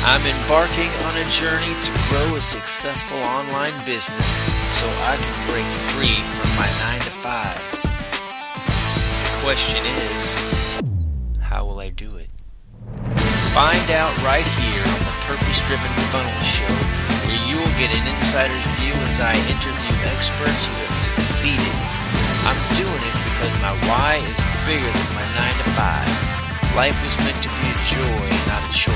I'm embarking on a journey to grow a successful online business so I can break free from my 9 to 5. The question is, how will I do it? Find out right here on the Purpose Driven Funnel Show, where you will get an insider's view as I interview experts who have succeeded. I'm doing it because my why is bigger than my 9 to 5. Life was meant to be a joy, not a chore.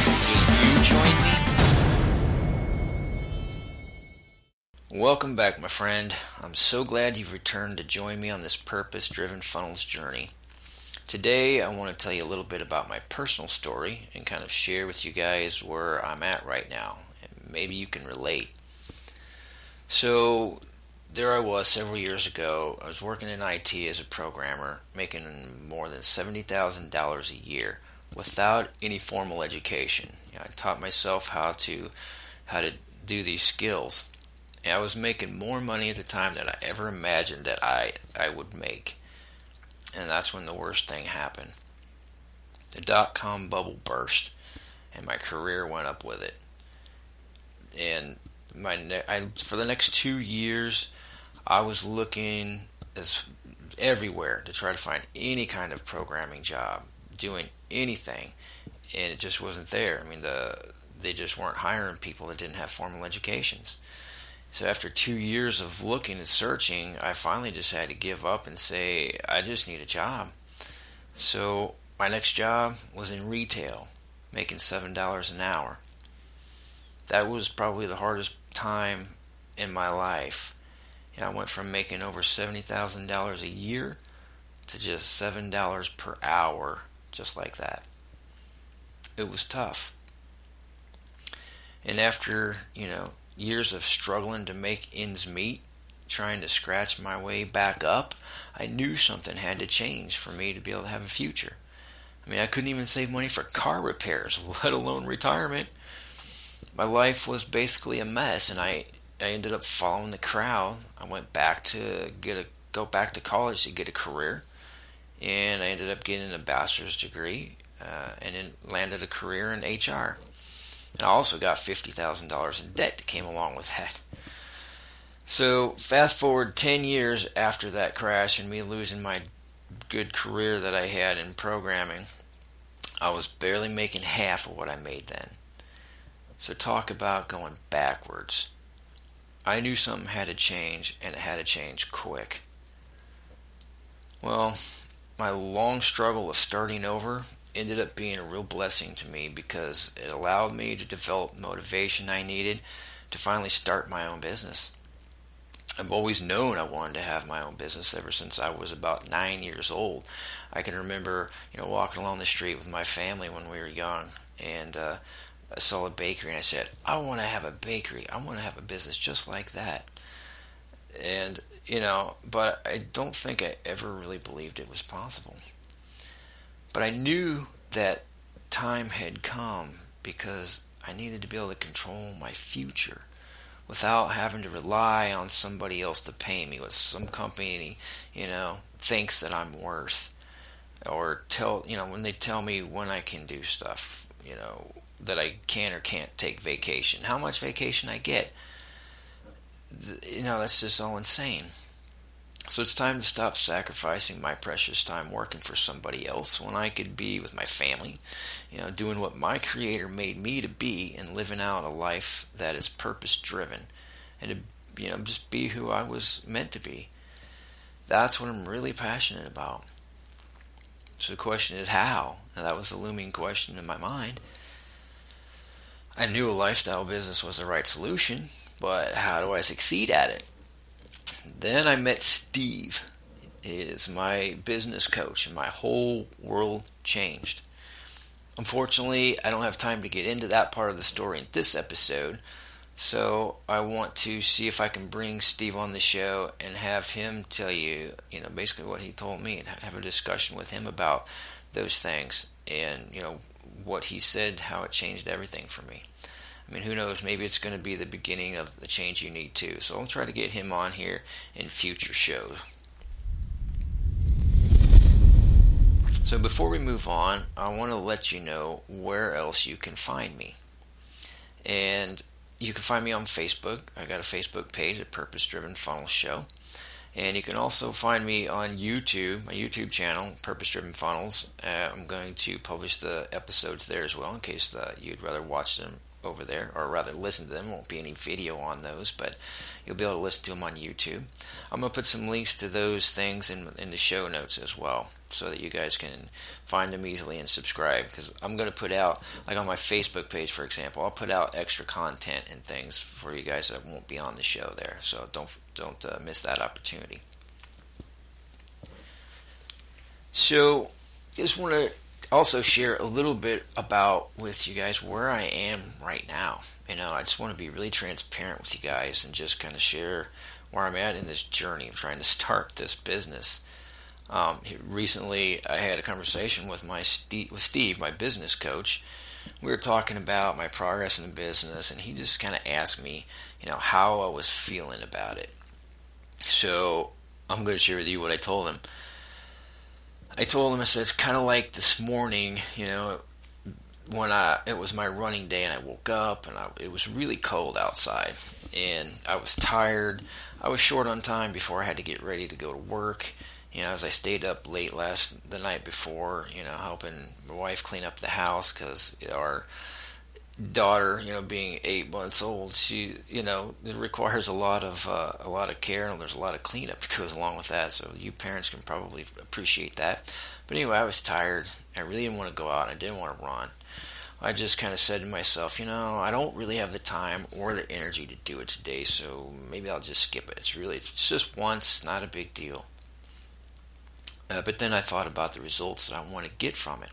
Will you join me? Welcome back, my friend. I'm so glad you've returned to join me on this Purpose-Driven Funnels journey. Today, I want to tell you a little bit about my personal story and kind of share with you guys where I'm at right now. And maybe you can relate. So, there I was several years ago. I was working in IT as a programmer, making more than $70,000 a year without any formal education. I taught myself how to do these skills. And I was making more money at the time than I ever imagined that I would make. And that's when the worst thing happened. The dot-com bubble burst, and my career went up with it. And for the next 2 years, I was looking everywhere to try to find any kind of programming job, doing anything, and it just wasn't there. I mean, they just weren't hiring people that didn't have formal educations. So after 2 years of looking and searching, I finally just had to give up and say, I just need a job. So my next job was in retail, making $7 an hour. That was probably the hardest time in my life. I went from making over $70,000 a year to just $7 per hour, just like that. It was tough. And after, years of struggling to make ends meet, trying to scratch my way back up, I knew something had to change for me to be able to have a future. I mean, I couldn't even save money for car repairs, let alone retirement. My life was basically a mess, and I ended up following the crowd. I went back to go back to college to get a career, and I ended up getting a bachelor's degree, and then landed a career in HR. And I also got $50,000 in debt that came along with that. So fast forward 10 years after that crash and me losing my good career that I had in programming, I was barely making half of what I made then. So talk about going backwards. I knew something had to change, and it had to change quick. Well, my long struggle of starting over ended up being a real blessing to me because it allowed me to develop motivation I needed to finally start my own business. I've always known I wanted to have my own business ever since I was about 9 years old. I can remember, walking along the street with my family when we were young, and I saw a bakery and I said, I want to have a bakery. I want to have a business just like that. And, but I don't think I ever really believed it was possible. But I knew that time had come because I needed to be able to control my future without having to rely on somebody else to pay me, what some company, thinks that I'm worth. Or when they tell me when I can do stuff, that I can or can't take vacation, how much vacation I get. That's just all insane. So it's time to stop sacrificing my precious time working for somebody else when I could be with my family, doing what my Creator made me to be and living out a life that is purpose-driven and to, just be who I was meant to be. That's what I'm really passionate about. So the question is how? And that was the looming question in my mind. I knew a lifestyle business was the right solution, but how do I succeed at it? Then I met Steve. He is my business coach, and my whole world changed. Unfortunately, I don't have time to get into that part of the story in this episode, so I want to see if I can bring Steve on the show and have him tell you, basically what he told me, and have a discussion with him about those things, and, what he said, how it changed everything for me. I mean, who knows, maybe it's going to be the beginning of the change you need too. So I'll try to get him on here in future shows. So before we move on, I want to let you know where else you can find me. And you can find me on Facebook. I got a Facebook page at Purpose Driven Funnel Show. And you can also find me on YouTube, my YouTube channel, Purpose Driven Funnels. I'm going to publish the episodes there as well in case you'd rather watch them over there, or rather listen to them. Won't be any video on those, but you'll be able to listen to them on YouTube. I'm going to put some links to those things in the show notes as well, so that you guys can find them easily and subscribe, because I'm going to put out, like on my Facebook page, for example, I'll put out extra content and things for you guys that won't be on the show there, so don't miss that opportunity. So, just want to also share a little bit about with you guys where I am right now. I just want to be really transparent with you guys and just kind of share where I'm at in this journey of trying to start this business. Recently, I had a conversation with Steve, my business coach. We were talking about my progress in the business, and he just kind of asked me, how I was feeling about it. So I'm going to share with you what I told him. I said, it's kind of like this morning, when it was my running day, and I woke up, and it was really cold outside, and I was tired. I was short on time before I had to get ready to go to work. As I stayed up late the night before, helping my wife clean up the house, because our daughter, being 8 months old, she, it requires a lot of care, and there's a lot of cleanup that goes along with that. So you parents can probably appreciate that. But anyway, I was tired. I really didn't want to go out. I didn't want to run. I just kind of said to myself, I don't really have the time or the energy to do it today, so maybe I'll just skip it. It's just once, not a big deal. But then I thought about the results that I want to get from it.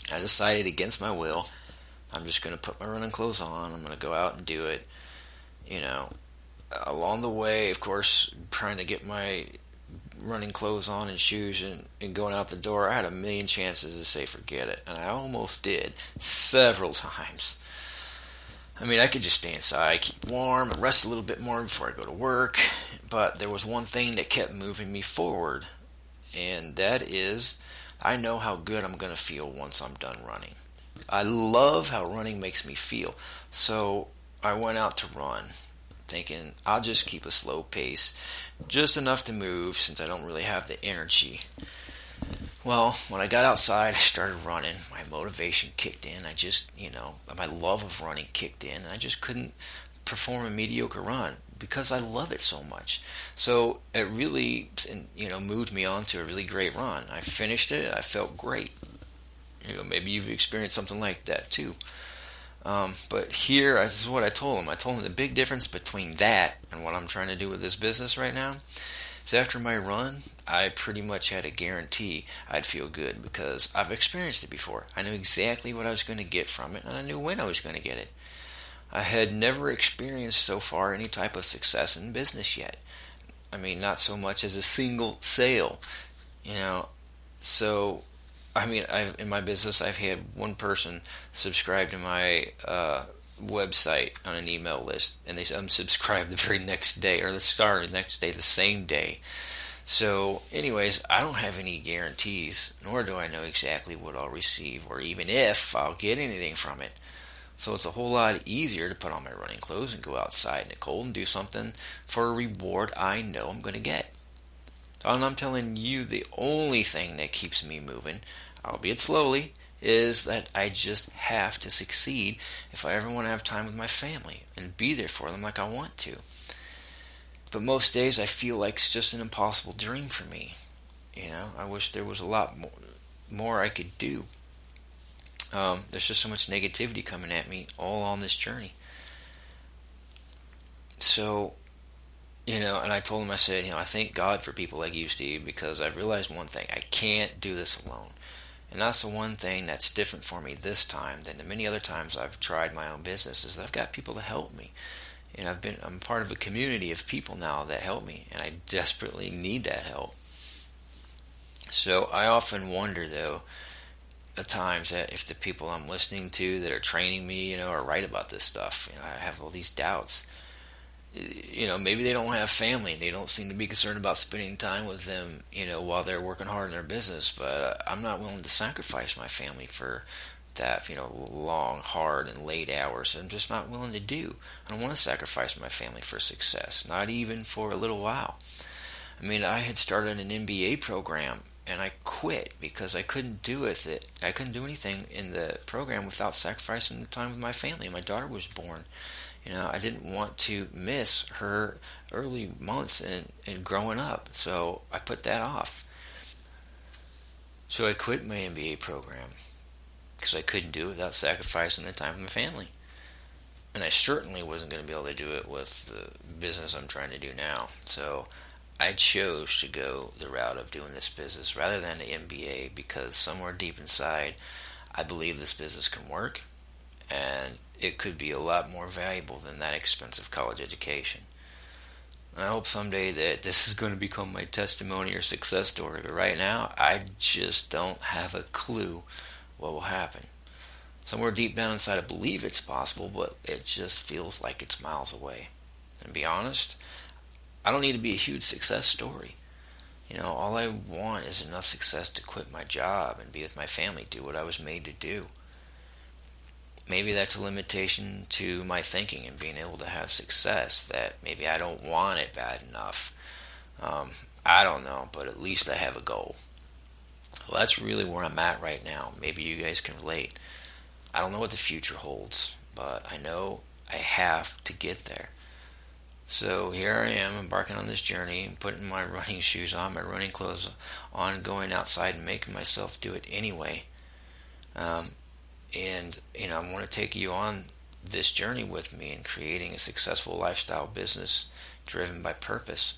I decided against my will, I'm just going to put my running clothes on. I'm going to go out and do it. Along the way, of course, trying to get my running clothes on and shoes and going out the door, I had a million chances to say forget it. And I almost did several times. I could just stay inside, keep warm, and rest a little bit more before I go to work. But there was one thing that kept moving me forward. And that is, I know how good I'm going to feel once I'm done running. I love how running makes me feel. So I went out to run, thinking I'll just keep a slow pace, just enough to move since I don't really have the energy. Well, when I got outside, I started running. My motivation kicked in. My love of running kicked in. I just couldn't perform a mediocre run because I love it so much. So it really, moved me on to a really great run. I finished it. I felt great. Maybe you've experienced something like that too. But here, this is what I told him. I told him the big difference between that and what I'm trying to do with this business right now is after my run, I pretty much had a guarantee I'd feel good because I've experienced it before. I knew exactly what I was going to get from it, and I knew when I was going to get it. I had never experienced so far any type of success in business yet. Not so much as a single sale. So in my business, I've had one person subscribe to my website on an email list, and they unsubscribed the very next day, or the next day, the same day. So, anyways, I don't have any guarantees, nor do I know exactly what I'll receive, or even if I'll get anything from it. So it's a whole lot easier to put on my running clothes and go outside in the cold and do something for a reward I know I'm going to get. And I'm telling you, the only thing that keeps me moving, albeit slowly, is that I just have to succeed if I ever want to have time with my family and be there for them like I want to. But most days I feel like it's just an impossible dream for me. I wish there was a lot more I could do. There's just so much negativity coming at me all on this journey. So, and I told him, I said, I thank God for people like you, Steve, because I've realized one thing. I can't do this alone. And that's the one thing that's different for me this time than the many other times I've tried my own business, is that I've got people to help me. And I'm part of a community of people now that help me, and I desperately need that help. So I often wonder, though, at times, that if the people I'm listening to that are training me, are right about this stuff. I have all these doubts. Maybe they don't have family. They don't seem to be concerned about spending time with them, while they're working hard in their business. But I'm not willing to sacrifice my family for that, long, hard, and late hours I'm just not willing to do. I don't want to sacrifice my family for success, not even for a little while. I mean, I had started an MBA program and I quit because I couldn't do it. I couldn't do anything in the program without sacrificing the time with my family. My daughter was born. I didn't want to miss her early months and growing up, so I put that off. So I quit my MBA program because I couldn't do it without sacrificing the time with my family. And I certainly wasn't going to be able to do it with the business I'm trying to do now. So I chose to go the route of doing this business rather than the MBA because somewhere deep inside, I believe this business can work and it could be a lot more valuable than that expensive college education. And I hope someday that this is going to become my testimony or success story, but right now, I just don't have a clue what will happen. Somewhere deep down inside, I believe it's possible, but it just feels like it's miles away. And to be honest, I don't need to be a huge success story. All I want is enough success to quit my job and be with my family, do what I was made to do. Maybe that's a limitation to my thinking and being able to have success, that maybe I don't want it bad enough. I don't know, but at least I have a goal. Well, that's really where I'm at right now. Maybe you guys can relate. I don't know what the future holds, but I know I have to get there. So here I am, embarking on this journey, putting my running shoes on, my running clothes on, going outside and making myself do it anyway. And I want to take you on this journey with me in creating a successful lifestyle business driven by purpose.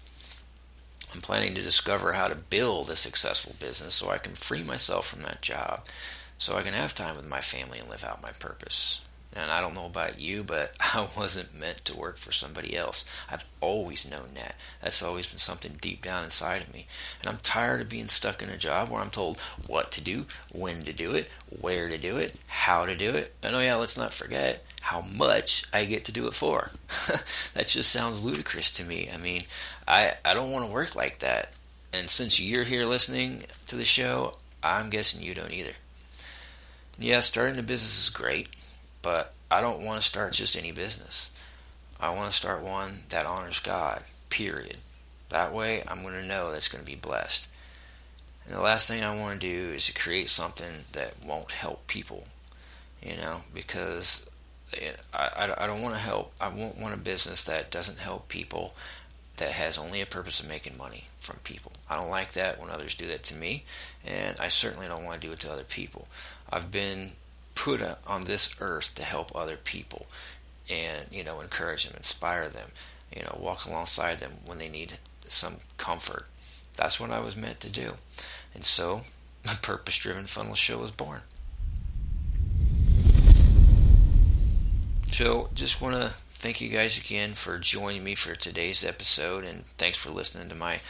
I'm planning to discover how to build a successful business so I can free myself from that job, so I can have time with my family and live out my purpose. And I don't know about you, but I wasn't meant to work for somebody else. I've always known that. That's always been something deep down inside of me. And I'm tired of being stuck in a job where I'm told what to do, when to do it, where to do it, how to do it. And let's not forget how much I get to do it for. That just sounds ludicrous to me. I mean, I don't want to work like that. And since you're here listening to the show, I'm guessing you don't either. Yeah, starting a business is great. But I don't want to start just any business. I want to start one that honors God, period. That way, I'm going to know that's going to be blessed. And the last thing I want to do is to create something that won't help people, because I don't want to help. I won't want a business that doesn't help people, that has only a purpose of making money from people. I don't like that when others do that to me, and I certainly don't want to do it to other people. I've been put on this earth to help other people and encourage them, inspire them, walk alongside them when they need some comfort. That's what I was meant to do. And so my Purpose-Driven Funnel Show was born. So just want to thank you guys again for joining me for today's episode, and thanks for listening to my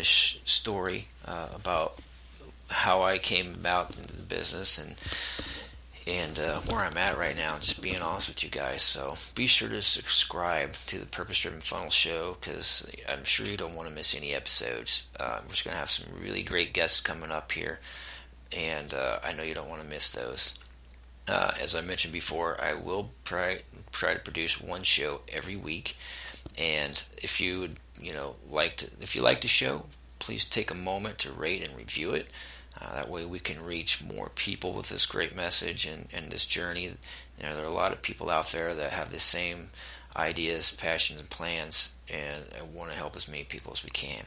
story about how I came about into the business and where I'm at right now, just being honest with you guys. So be sure to subscribe to the Purpose-Driven Funnel Show, because I'm sure you don't want to miss any episodes. We're just going to have some really great guests coming up here, and I know you don't want to miss those. As I mentioned before, I will try to produce one show every week, and if you like the show, please take a moment to rate and review it. That way we can reach more people with this great message and this journey. There are a lot of people out there that have the same ideas, passions, and plans, and want to help as many people as we can.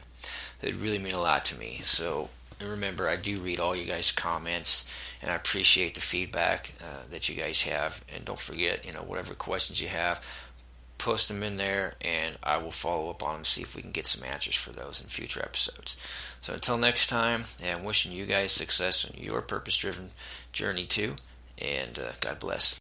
It would really mean a lot to me. So remember, I do read all you guys' comments, and I appreciate the feedback that you guys have. And don't forget, whatever questions you have, post them in there, and I will follow up on them, see if we can get some answers for those in future episodes. So until next time, I'm wishing you guys success on your purpose-driven journey too, and God bless.